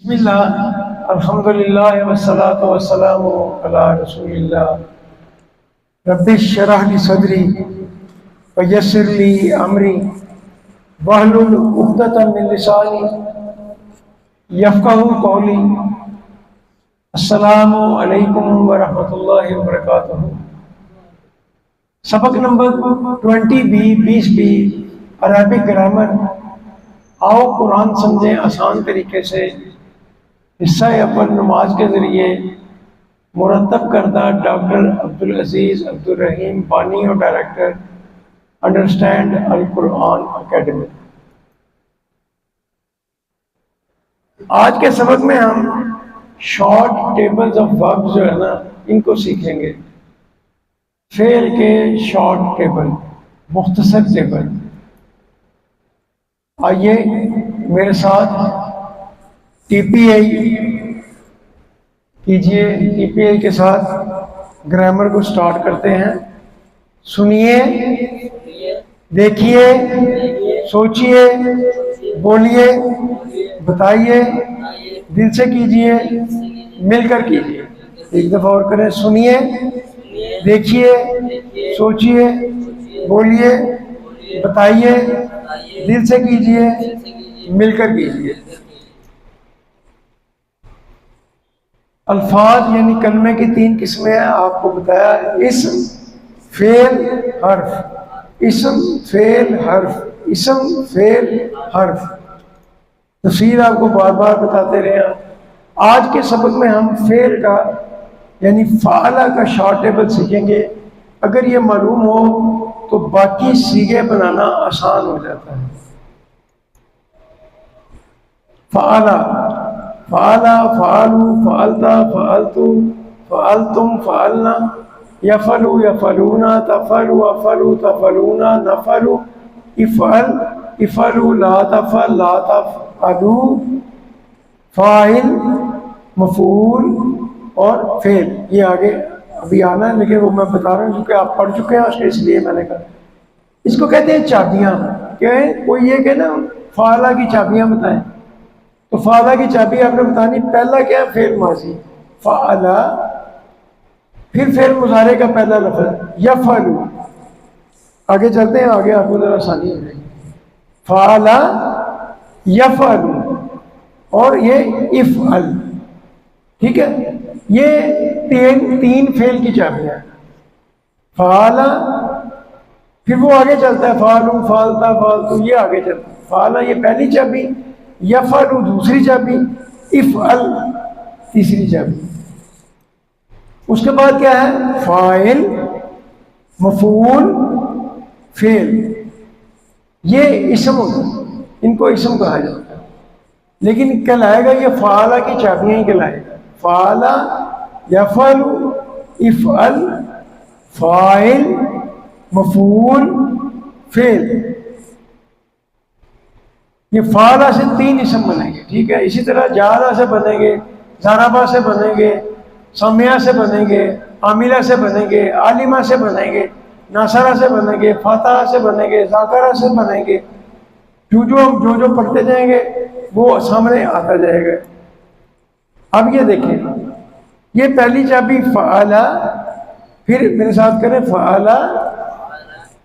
بسم اللہ الحمد للہ والصلاة والسلام علی رسول اللہ رب اشرح لی صدری ویسر لی امری واحلل عقدۃ من لسانی یفقہوا قولی۔ السلام علیکم ورحمۃ اللہ وبرکاتہ۔ سبق نمبر 20B عربک گرامر۔ آؤ قرآن سمجھیں آسان طریقے سے۔ حصہ اول نماز کے ذریعے مرتب کردہ ڈاکٹر عبدالعزیز عبدالرحیم بانی اور ڈائریکٹر انڈرسٹینڈ القرآن اکیڈمی۔ آج کے سبق میں ہم شارٹ ٹیبلز آف ورب جو ہے نا ان کو سیکھیں گے۔ فعل کے شارٹ ٹیبل، مختصر ٹیبل۔ آئیے میرے ساتھ ٹی پی آئی کیجئے۔ ٹی پی آئی کے ساتھ گرامر کو سٹارٹ کرتے ہیں۔ سنیے، دیکھیے، سوچیے، بولیے، بتائیے، دل سے کیجئے، مل کر کیجئے۔ ایک دفعہ اور کریں۔ سنیے، دیکھیے، سوچیے، بولیے، بتائیے، دل سے کیجئے، مل کر کیجئے۔ الفاظ یعنی کلمے کی 3 قسمیں ہیں، آپ کو بتایا۔ اسم، فعل، حرف۔ اسم، فعل، حرف۔ اسم، فعل، حرف۔ تفصیل آپ کو بار بار بتاتے رہے ہیں۔ آج کے سبق میں ہم فعل کا یعنی فعلہ کا شارٹ ٹیبل سیکھیں گے۔ اگر یہ معلوم ہو تو باقی صیغے بنانا آسان ہو جاتا ہے۔ فعلہ، فعلا، فعلو، فعلتا، فعلتو، فعلتم، فعلنا، یفعلو، یفعلونا، تفعلو، افعلو، تفعلونا، نفعلو، افعل، افعلو، لا تفعل، لا تفعلو، فاعل، مفعول اور فعل۔ یہ آگے ابھی آنا ہے لیکن وہ میں بتا رہا ہوں کیونکہ آپ پڑھ چکے ہیں اس لیے میں نے کہا۔ اس کو کہتے ہیں چابیاں۔ کیا ہے؟ کوئی یہ کہ نا فعلہ کی چابیاں بتائیں، تو فعلہ کی چابی آپ نے بتانی۔ پہلا کیا ہے؟ فعل ماضی، فعلہ، پھر فعل مضارع کا پہلا لفظ یفعلو۔ آگے چلتے ہیں، آگے آپ کو ذرا آسانی ہو جائے گی۔ فعلہ، یفعلو اور یہ افعل، ٹھیک ہے؟ یہ تین فعل کی چابیاں ہیں۔ فعلہ، پھر وہ آگے چلتا ہے فعلو، فعلتا، فعلتو، یہ آگے چلتا ہے۔ فعلہ یہ پہلی چابی، یفعل دوسری چابی، افعل تیسری چابی۔ اس کے بعد کیا ہے؟ فاعل، مفعول، فعل۔ یہ اسم ہوتا ہے، ان کو اسم کہا جاتا ہے، لیکن کہلائے گا یہ فعلہ کی چابیاں ہی کہلائے گا۔ فعلہ، یفعل، افعل، فاعل، مفعول، فعل۔ یہ فعلہ سے 3 اسم بنیں گے، ٹھیک ہے؟ اسی طرح جعلہ سے بنیں گے، ضربہ سے بنیں گے، سمعہ سے بنیں گے، عاملہ سے بنیں گے، عالمہ سے بنیں گے، ناصرہ سے بنیں گے، فاتحہ سے بنیں گے، ذاکرہ سے بنیں گے۔ جو پڑھتے جائیں گے وہ سامنے آتا جائے گا۔ اب یہ دیکھیں، یہ پہلی چابی فعلہ، پھر میرے ساتھ کریں فعلہ،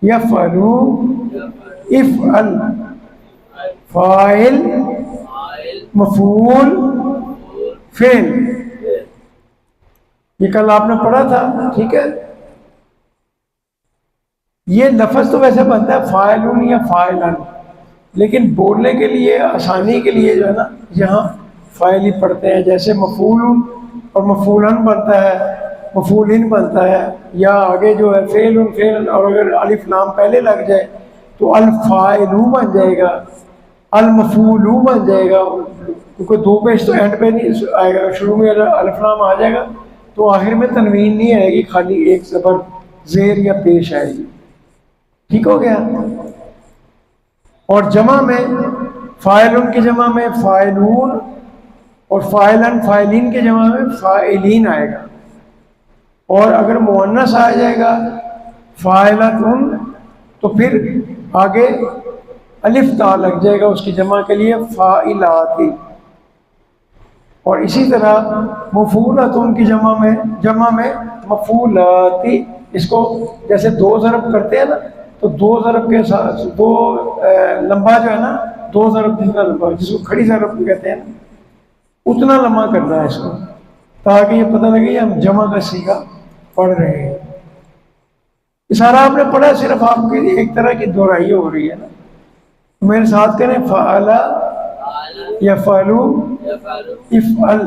یفعلو، افعل، فاعل، مفعول، فعل۔ یہ کل آپ نے پڑھا تھا، ٹھیک ہے؟ یہ لفظ تو ویسے بنتا ہے فاعلون یا فاعلن، لیکن بولنے کے لیے آسانی کے لیے جو ہے نا یہاں فاعل ہی پڑھتے ہیں۔ جیسے مفعول اور مفعولن بنتا ہے، مفعولن بنتا ہے، یا آگے جو ہے فعل فعل، اور اگر الف لام پہلے لگ جائے تو الفاعلو بن جائے گا، المفعولو بن جائے گا، کیونکہ 2 پیش تو اینڈ پہ نہیں آئے گا، شروع میں الف لام آ جائے گا تو آخر میں تنوین نہیں آئے گی، خالی ایک زبر زیر یا پیش آئے گی۔ ٹھیک ہو گیا؟ اور جمع میں فاعلن کی جمع میں فاعلون، اور فاعلن فاعلین کے جمع میں فاعلین آئے گا، اور اگر مؤنث آ جائے گا فاعلتن تو پھر آگے الف تا لگ جائے گا اس کی جمع کے لیے، فاعلاتی۔ اور اسی طرح مفعولتن کی جمع میں مفعولاتی، اس کو جیسے دو ضرب کرتے ہیں نا، تو دو ضرب کے ساتھ دو لمبا جو ہے نا، دو ضرب جتنا لمبا جس کو کھڑی ضرب کہتے ہیں نا، اتنا لمبا کرنا ہے اس کو، تاکہ یہ پتہ لگے ہم جمع کا صیغہ پڑھ رہے ہیں۔ یہ سارا آپ نے پڑھا، صرف آپ کی ایک طرح کی دہرائی ہو رہی ہے نا۔ میرے ساتھ کریں، فعل یفعل افعل،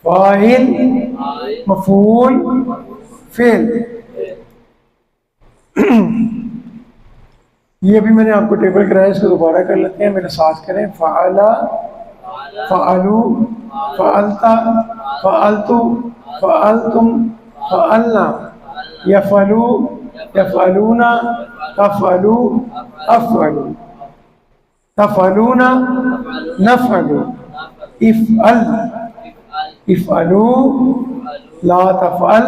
فاعل مفعول فعل۔ یہ ابھی میں نے آپ کو ٹیبل کرایا، اس کو دوبارہ کر لیتے ہیں، میرے ساتھ کریں، فعل فعلوا فعلت فعلت فعلتم فعلنا، یفعلوا یفعلون تفعلوا افعلوا، تفعلون نفعل، افعل افعلوا، لا تفعل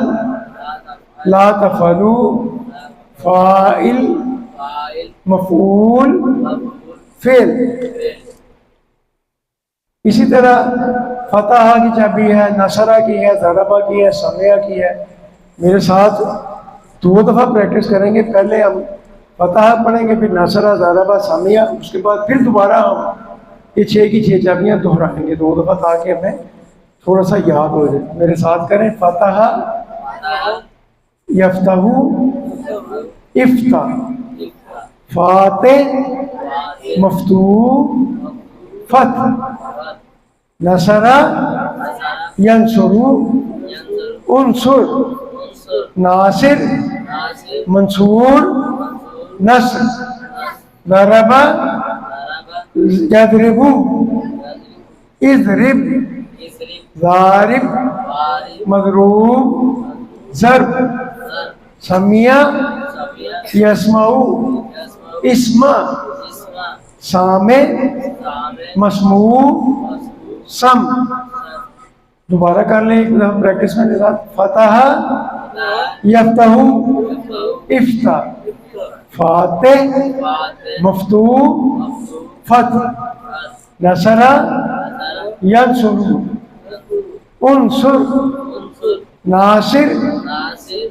لا تفعلوا، فاعل مفعول فعل۔ اسی طرح فتح کی چابی ہے، نصرہ کی ہے، ضربہ کی ہے، سمعہ کی ہے۔ میرے ساتھ دو دفعہ پریکٹس کریں گے، پہلے ہم فتح پڑھیں گے، پھر نصرہ، ضربہ، سمعہ، اس کے بعد پھر دوبارہ ہم یہ 6 کی 6 چابیاں دہرائیں گے دو دفعہ، تاکہ ہمیں تھوڑا سا یاد ہو جائے۔ میرے ساتھ کریں، فتح یفتح افتح، فاتح مفتوح فتح، نصرہ ینصر انصر، ناصر منصور نصر، ضرب یضرب اضرب، ضارب مضروب ضرب، سمیع یسمع اسمع، سامع مسموع سم۔ دوبارہ کر لیں ایک دفعہ پریکٹس میں ساتھ، فتح یفتح افتح، فاتح مفتوح فتح، نصر ینصر انصر، ناصر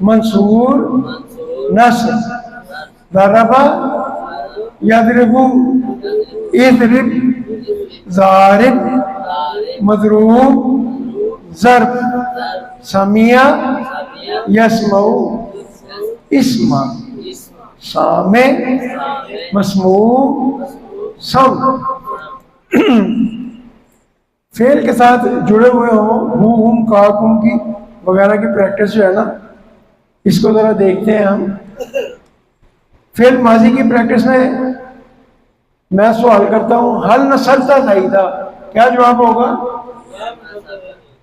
منصور نصر، ضرب یضرب اضرب، ضارب مضروب ضرب، سمیع یسمع اسمع، سامع مسموع سم۔ فعل کے ساتھ جڑے ہوئے ہوں، ہو ہم کا کم کی وغیرہ کی پریکٹس جو ہے نا، اس کو ذرا دیکھتے ہیں ہم۔ فعل ماضی کی پریکٹس میں سوال کرتا ہوں، حل نصرت زیدہ، کیا جواب ہوگا؟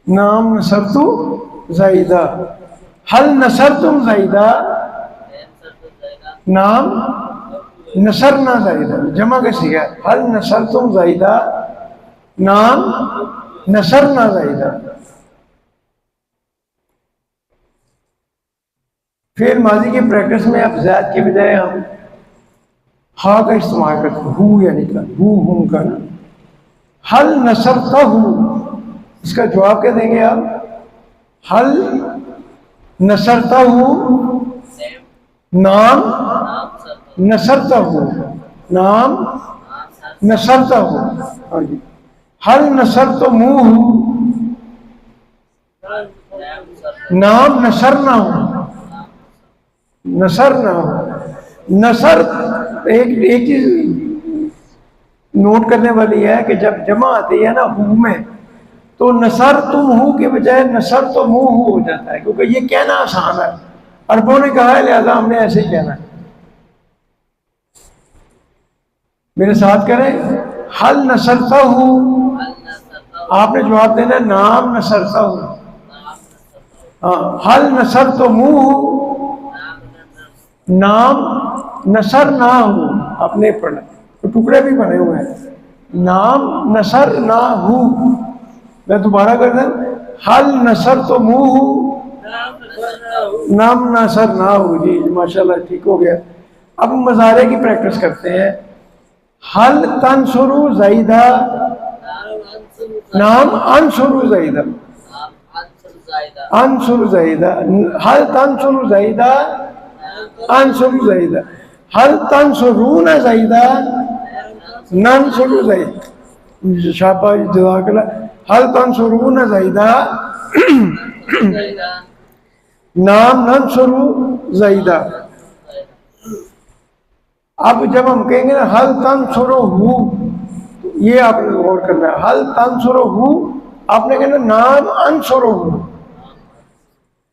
نام نصرت زیدہ۔ حل نصرتم زیدہ، نام نصرنا زیدہ، جمع کا صیغہ ہے، حل نصرتم زیدہ، نام نصرنا زیدہ۔ فعل ماضی کی پریکٹس میں اب زید کے بجائے ہم ہا کا استعمال کرتے ہیں، ہو یعنی کہ ہو ہم کا نا۔ حل نصرتہ، اس کا جواب کیا دیں گے آپ؟ حل نصرتہ، نام نصرتہ، نام نصرتہ، ہاں جی۔ حل نصرتموہ، نام نصرنا، نصرنا، نصر ایک چیز نوٹ کرنے والی ہے کہ جب جمع آتی ہے نا ہو میں، تو نصر تم ہو کے بجائے نصر تو منہ ہو جاتا ہے، کیونکہ یہ کہنا آسان ہے، عربوں نے کہا ہے، لہذا ہم نے ایسے ہی کہنا ہے۔ میرے ساتھ کریں، حل نصرتہ، آپ نے جواب دینا نام نصرتہ۔ حل نصرتموہ، نام نصر نہ ہو، آپ نے پڑھا، تو ٹکڑے بھی بنے ہوئے ہیں، نام نصر نہ ہو۔ میں دوبارہ کر دیں، حل نصرتموہ، نام نصر نہ ہو۔ جی ماشاءاللہ ٹھیک ہو گیا۔ اب مضارع کی پریکٹس کرتے ہیں۔ حل تنصر زیدہ، نام انصر زیدہ، انصر زیدہ، هل تنصر زیدہ، انصر زیدہ، هل تنصرون زیدہ، ننصر زیدہ، شاباش جزاک اللہ، هل تنصرون زیدہ، نام ننصر زیدہ۔ اب جب ہم کہیں گے نا حل تنصرہ، یہ آپ نے غور کرنا ہے، حل تنصرہ آپ نے کہنا نام انصرہ،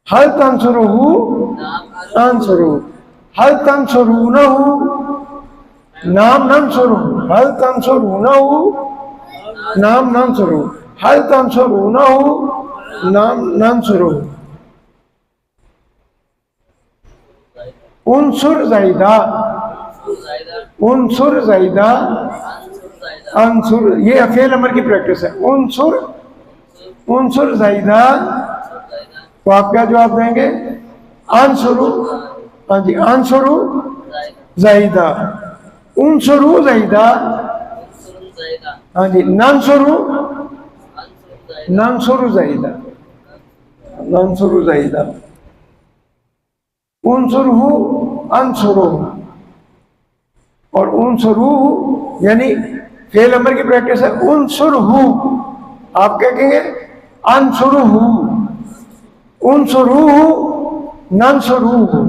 حل تنصرہ انصرہ، حل تنصرونہ نام ننصرہ، حل تنصرونہ نام ننصرہ، حل تنصرونہ نام ننصرہ۔ انصر زیدہ، انصر زیدہ، انصر، یہ فعل امر کی پریکٹس ہے، انصر، انصر زیدہ، تو آپ کیا جواب دیں گے؟ انصرو، ہاں جی، انصرو زیدہ، انصرو زیدہ، ہاں جی، ننصرو، ننصر زیدہ، ننصر زیدہ، انصرہو، انصرو، اور انصرو یعنی فعل امر کی پریکٹس ہے، انصرہو، آپ کیا کہیں گے؟ انصرہو، انصرہو، ننصرہو۔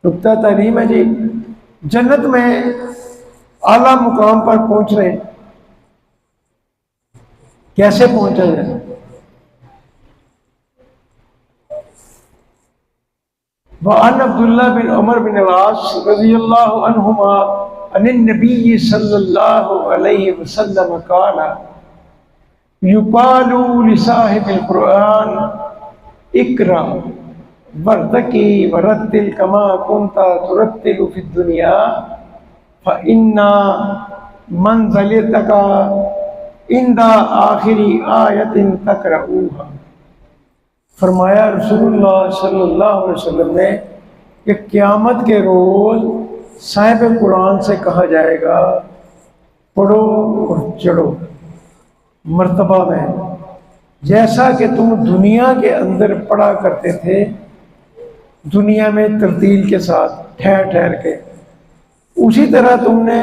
نکتہ تعلیم ہے جی، جنت میں اعلیٰ مقام پر پہنچنے کیسے پہنچا جائے؟ وعن عبداللہ بن عمر بن العاص رضی اللہ عنہما عن النبی صلی اللہ علیہ وسلم قال یقال لصاحب القرآن اقرأ وارتقی ورتل کما کنت ترتل فی الدنیا فإن منزلتک عند آخر آیت تقرؤها۔ فرمایا رسول اللہ صلی اللہ علیہ وسلم نے کہ قیامت کے روز صاحب قرآن سے کہا جائے گا پڑھو اور چڑھو مرتبہ میں، جیسا کہ تم دنیا کے اندر پڑھا کرتے تھے، دنیا میں ترتیل کے ساتھ ٹھہر ٹھہر کے، اسی طرح تم نے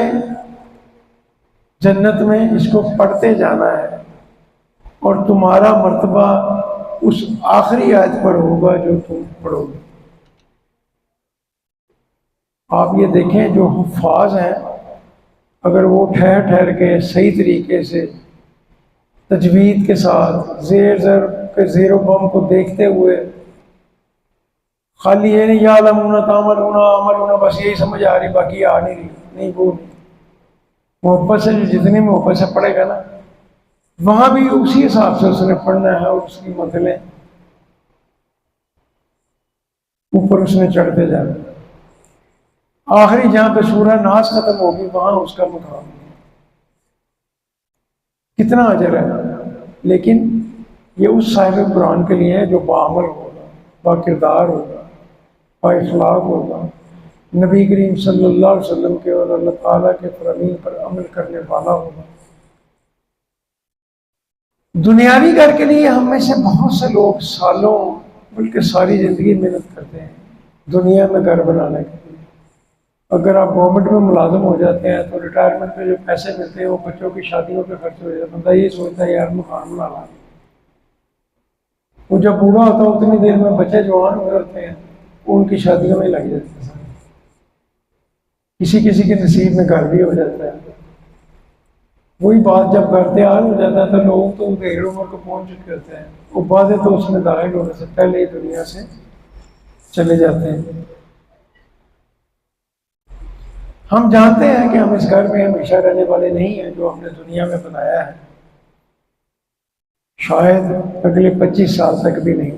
جنت میں اس کو پڑھتے جانا ہے، اور تمہارا مرتبہ اس آخری آیت پر ہوگا جو تم پڑھو گے۔ آپ یہ دیکھیں جو حفاظ ہیں، اگر وہ ٹھہر ٹھہر کے صحیح طریقے سے تجوید کے ساتھ زیر و بم کو دیکھتے ہوئے، خالی یہ نہیں یعلمون تعملون عملون بس یہی سمجھ آ رہی، باقی آ نہیں رہی، نہیں وہ نہیں، محبت سے جو جتنی محبت سے پڑھے گا نا، وہاں بھی اسی حساب سے اس نے پڑھنا ہے، اور اس کی مطلب اوپر اس نے چڑھتے جانا۔ آخری جہاں پہ سورہ ناس ختم ہوگی وہاں اس کا مقام ہے، کتنا اجر ہے۔ لیکن یہ اس صاحب قرآن کے لیے ہے جو باعمل ہوگا، با کردار ہوگا، با اخلاق ہوگا، نبی کریم صلی اللہ علیہ وسلم کے اور اللہ تعالیٰ کے فرامین پر عمل کرنے والا ہوگا۔ دنیاوی گھر کے لیے ہم میں سے بہت سے لوگ سالوں بلکہ ساری زندگی محنت کرتے ہیں دنیا میں گھر بنانے کے لیے۔ اگر آپ گورنمنٹ میں ملازم ہو جاتے ہیں تو ریٹائرمنٹ پہ جو پیسے ملتے ہیں وہ بچوں کی شادیوں پہ خرچ ہو جاتا ہے، بندہ یہ سوچتا ہے یار مکان بنا لا۔ وہ جب بوڑھا ہوتا ہے اتنی دیر میں بچے جوان ہو جاتے ہیں، ان کی شادیوں میں لگ جاتے ہیں، کسی کسی کے نصیب میں گھر بھی ہو جاتا ہے۔ وہی بات جب گھر تیار ہو جاتا ہے تو لوگ تو دیر عمر کو پہنچ چکے ہوتے ہیں، وہ باتیں تو اس میں داخل ہونے سے پہلے ہی دنیا سے چلے جاتے ہیں۔ ہم جانتے ہیں کہ ہم اس گھر میں ہمیشہ رہنے والے نہیں ہیں جو ہم نے دنیا میں بنایا ہے، شاید اگلے 25 سال تک بھی نہیں،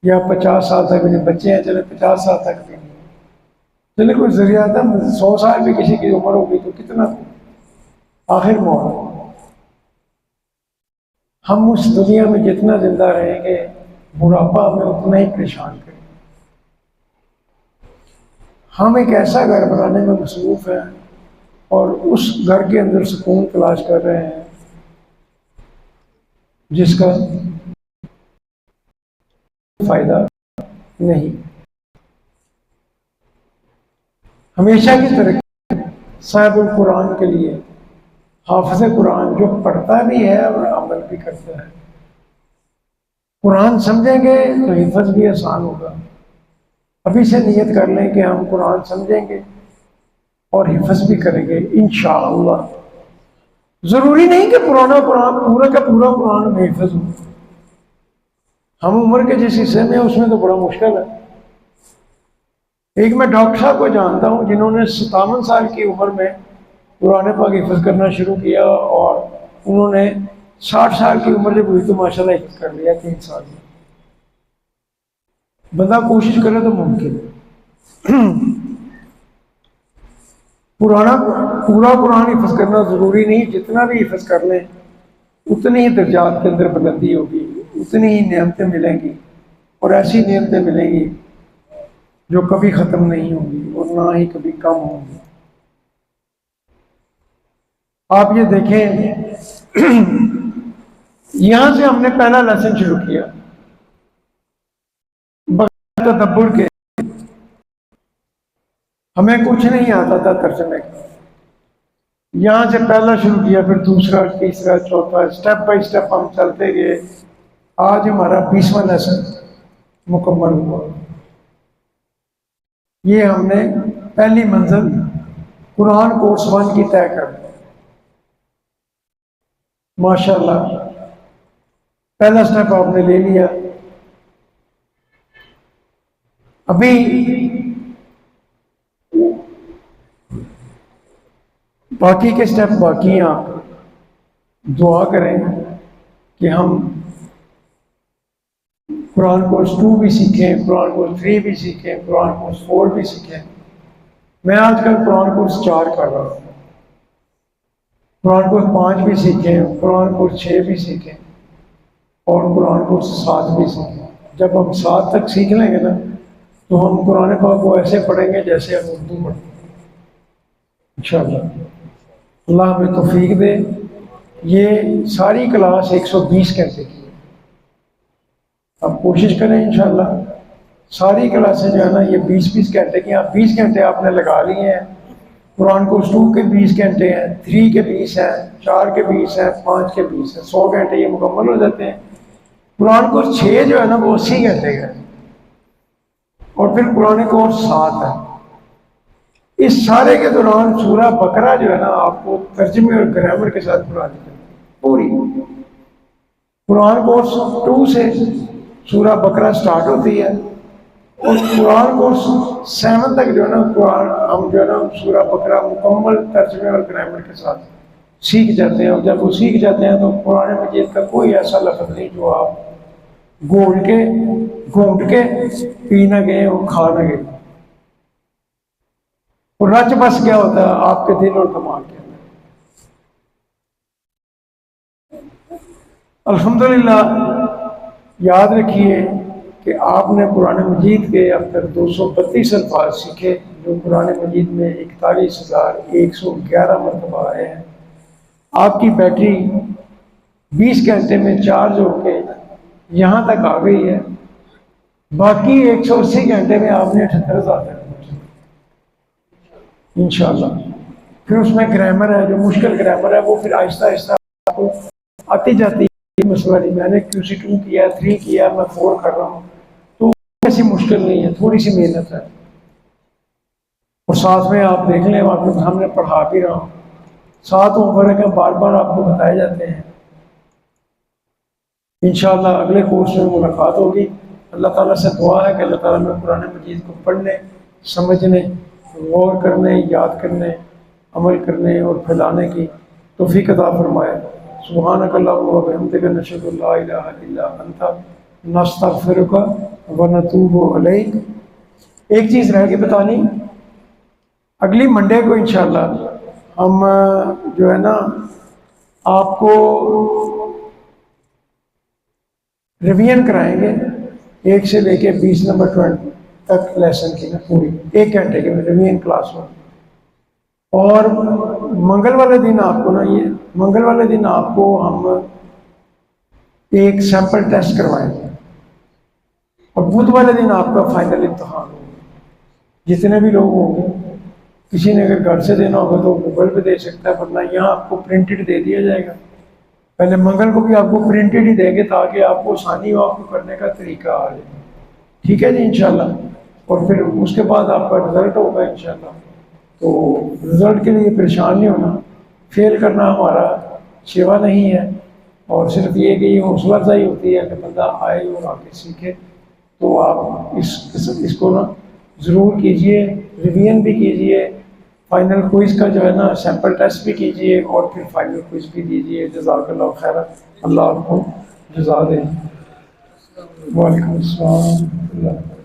یا 50 سال تک بھی نہیں، بچے ہیں چلے 50 سال تک بھی نہیں، چلے کوئی ذریعہ تھا 100 سال بھی کسی کی عمر ہوگی تو کتنا آخر موت۔ ہم اس دنیا میں جتنا زندہ رہیں گے بڑھاپا ہمیں اتنا ہی پریشان کرے۔ ہم ایک ایسا گھر بنانے میں مصروف ہیں اور اس گھر کے اندر سکون تلاش کر رہے ہیں جس کا فائدہ نہیں۔ ہمیشہ کی ترقی صاحب القرآن کے لیے، حافظ قرآن جو پڑھتا بھی ہے اور عمل بھی کرتا ہے۔ قرآن سمجھیں گے تو حفظ بھی آسان ہوگا۔ ابھی سے نیت کر لیں کہ ہم قرآن سمجھیں گے اور حفظ بھی کریں گے انشاءاللہ۔ ضروری نہیں کہ پرانا قرآن پورا کا پورا قرآن میں حفظ ہو۔ ہم عمر کے جس حصے میں اس میں تو بڑا مشکل ہے۔ ایک میں ڈاکٹر صاحب کو جانتا ہوں جنہوں نے 57 سال کی عمر میں قرآن پاک حفظ کرنا شروع کیا، اور انہوں نے 60 سال کی عمر جب ہوئی تو ماشاءاللہ حفظ کر لیا 3 سال میں۔ بندہ کوشش کرے تو ممکن ہے۔ پورا قرآن حفظ کرنا ضروری نہیں، جتنا بھی حفظ کر لیں اتنی ہی درجات کے اندر بلندی ہوگی، اتنی ہی نعمتیں ملیں گی، اور ایسی نعمتیں ملیں گی جو کبھی ختم نہیں ہوں گی اور نہ ہی کبھی کم ہوں گی۔ آپ یہ دیکھیں، یہاں سے ہم نے پہلا لیسن شروع کیا بغیر تدبر کے۔ ہمیں کچھ نہیں آتا تھا ترجمے کا، یہاں سے پہلا شروع کیا، پھر دوسرا، تیسرا، چوتھا، اسٹیپ بائی اسٹیپ ہم چلتے گئے۔ آج ہمارا 20واں لیسن مکمل ہوا۔ یہ ہم نے پہلی منزل قرآن کورس 1 کی طے کر دی ماشاءاللہ۔ پہلا سٹیپ آپ نے لے لیا، ابھی باقی کے سٹیپ باقی ہیں۔ آپ دعا کریں کہ ہم قرآن کورس 2 بھی سیکھیں، قرآن کورس 3 بھی سیکھیں، قرآن کورس 4 بھی سیکھیں۔ میں آج کل قرآن کورس 4 کر رہا ہوں، قرآن کورس 5 بھی سیکھیں، قرآن کورس 6 بھی سیکھیں، اور قرآن کورس 7 بھی سیکھیں۔ جب ہم 7 تک سیکھ لیں گے نا تو ہم قرآن پاک کو ایسے پڑھیں گے جیسے ہم اردو پڑھتے ہیں انشاءاللہ۔ اللہ ہمیں توفیق دے۔ یہ ساری کلاس 120 گھنٹے کی ہے، اب کوشش کریں انشاءاللہ ساری کلاسیں جو ہے نا یہ 20 گھنٹے کی ہیں۔ 20 گھنٹے آپ نے لگا لیے ہیں۔ قرآن کورس 2 کے 20 گھنٹے ہیں، 3 کے 20 ہیں، 4 کے 20 ہیں، 5 کے 20 ہیں، 100 گھنٹے یہ مکمل ہو جاتے ہیں۔ قرآن کورس 6 جو ہے نا وہ 80 گھنٹے کا ہے، اور پھر قرآن کورس 7 ہے۔ اس سارے کے دوران سورہ بقرہ جو ہے نا آپ کو ترجمے اور گرامر کے ساتھ پڑھا دی جاتی ہے پوری۔ قرآن کورس 2 سے سورہ بقرہ سٹارٹ ہوتی ہے، اور قرآن کورس 7 تک جو ہے نا قرآن ہم جو ہے نا سورہ بقرہ مکمل ترجمے اور گرامر کے ساتھ سیکھ جاتے ہیں۔ اور جب وہ سیکھ جاتے ہیں تو قرآن مجید کا کوئی ایسا لفظ نہیں جو آپ گھونٹ کے پی نہ گئے اور کھا نہ گئے، اور رچ بس کیا ہوتا ہے آپ کے دل اور دماغ کے اندر۔ الحمدللہ یاد رکھیے کہ آپ نے قرآن مجید کے اب تک 232 الفاظ سیکھے، جو قرآن مجید میں 41,111 مرتبہ آئے ہیں۔ آپ کی بیٹری 20 گھنٹے میں چارج ہو کے یہاں تک آ گئی ہے، باقی 180 گھنٹے میں آپ نے 78,000 تک پہنچا انشاءاللہ۔ پھر اس میں گرامر ہے، جو مشکل گرامر ہے وہ پھر آہستہ آہستہ آپ کو آتی جاتی ہے۔ مسئلہ نہیں، میں نے QC2 کیا، 3 کیا، میں 4 کر رہا ہوں، تو ایسی مشکل نہیں ہے، تھوڑی سی محنت ہے۔ اور ساتھ میں آپ دیکھ لیں آپ کے سامنے پڑھا بھی رہا ہوں، 7 مبارک بار بار آپ کو بتائے جاتے ہیں۔ انشاءاللہ اگلے کورس میں ملاقات ہوگی۔ اللہ تعالیٰ سے دعا ہے کہ اللہ تعالیٰ میں قرآن مجید کو پڑھنے، سمجھنے، غور کرنے، یاد کرنے، عمل کرنے اور پھیلانے کی توفیق عطا فرمائے۔ سبحانک اللہم و بحمدک، نشہد ان لا الہ الا انت، نستغفرک و نتوب الیک۔ ایک چیز رہ گئی بتانی، اگلی منڈے کو انشاءاللہ ہم جو ہے نا آپ کو ریویژن کرائیں گے 1 سے لے کے 20 نمبر 20 تک لیسن کی نا پوری 1 گھنٹے کی ریویژن کلاس ہو، اور منگل والے دن آپ کو نا یہ منگل والے دن آپ کو ہم ایک سیمپل ٹیسٹ کروائیں گے اور بدھ والے دن آپ کا فائنل امتحان ہوگا۔ جتنے بھی لوگ ہوں گے، کسی نے اگر گھر سے دینا ہوگا تو گوگل پہ دے سکتا ہے، ورنہ یہاں آپ کو پرنٹڈ دے دیا جائے گا۔ پہلے منگل کو بھی آپ کو پرنٹڈ ہی دیں گے تاکہ آپ کو آسانی ہو، آپ کو کرنے کا طریقہ آ جائے۔ ٹھیک ہے جی انشاءاللہ۔ اور پھر اس کے بعد آپ کا رزلٹ ہوگا انشاءاللہ۔ تو رزلٹ کے لیے پریشان نہیں ہونا، فیل کرنا ہمارا سیوا نہیں ہے، اور صرف یہ کہ یہ حوصلہ افزائی ہوتی ہے کہ بندہ آئے اور آگے سیکھے۔ تو آپ اس کو نا ضرور کیجئے، ریویژن بھی کیجئے، فائنل کوئز کا جو ہے نا سیمپل ٹیسٹ بھی کیجئے، اور پھر فائنل کوئز بھی دیجئے۔ جزاک اللہ خیر، اللہ آپ کو جزا دے۔ وعلیکم السلام ورحمۃ اللہ۔